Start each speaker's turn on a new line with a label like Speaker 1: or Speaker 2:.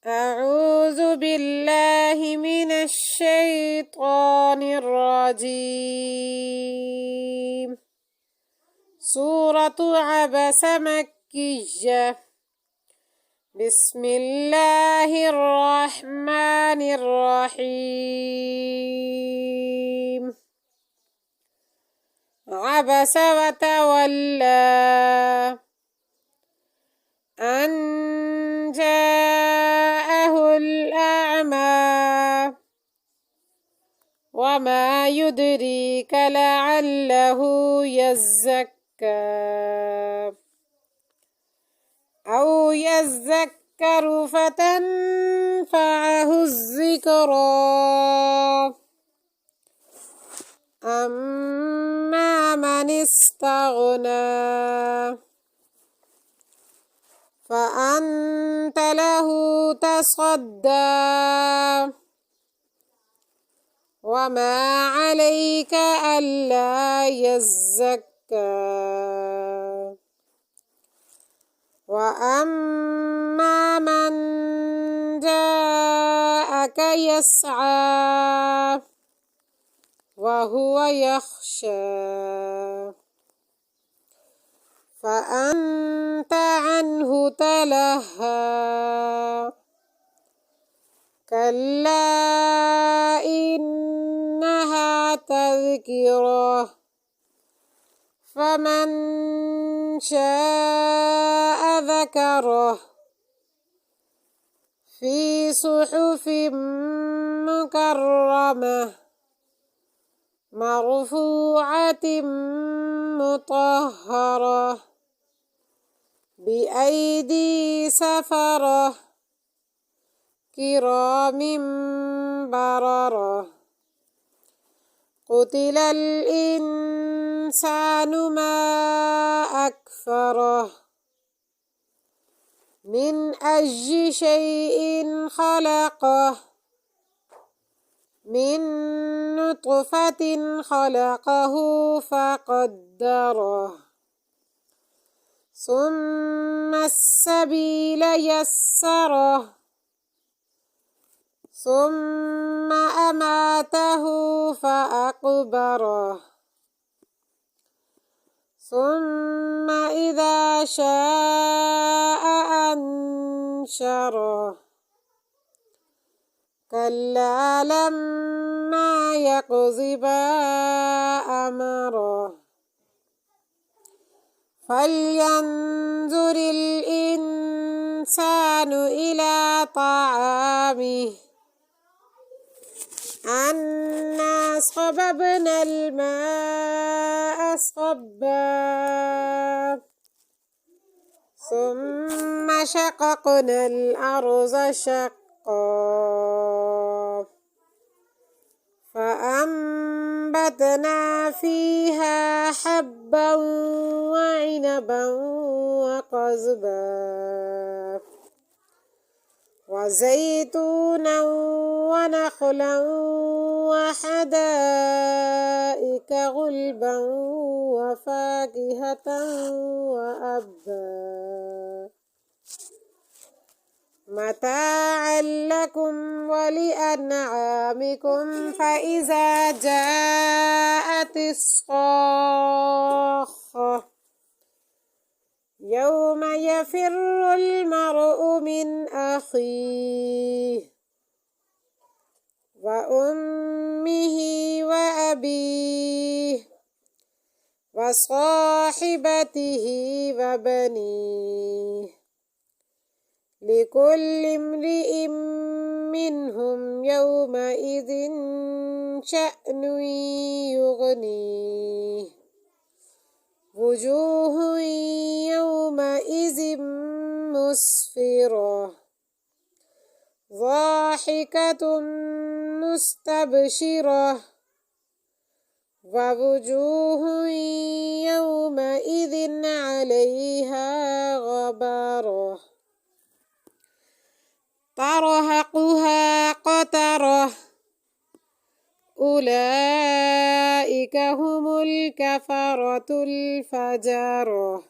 Speaker 1: أعوذ بالله من الشيطان الرجيم. سورة عبس مكية. بسم الله الرحمن الرحيم. عبس وتولى أن جاءه الأعمى وما يدريك لعله يزكى أو يذكر فتنفعه الذكرى. أما من استغنى فأنت له تصدى وما عليك ألا يزكى. وأما من جاءك يسعى وهو يخشى فأنت عنه تلهى. كلا إنها تذكرة فمن شاء ذكره في صحف مكرمة مرفوعة مطهرة بأيدي سفرة كرام بررة. قتل الإنسان ما أكفره من أي شيء خلقه من نطفة خلقه فقدره ثم السبيل يسره ثم أماته فأقبره ثم إذا شاء أنشره. كلا لما يقض ما أمره. فلينظر الإنسان إلى طعامه أنا صببنا الماء صبا ثم شققنا الأرض شقا فأنبتنا فيها حبا وعنبا وقضبا وزيتونا ونخلا وحدائق غلبا وفاكهة وأبا متاعا لكم ولأنعامكم. فإذا جاءت الصاخة يوم يفر المرء من أخيه وأمه وأبيه وصاحبته وبنيه لكل امرئ منهم يومئذ شأن يغنيه. وجوه يومئذ مسفرة ضاحكة مستبشرة ووجوه يومئذ عليها غبرة ترهقها قترة. أولئك هم الكفرة الفجرة.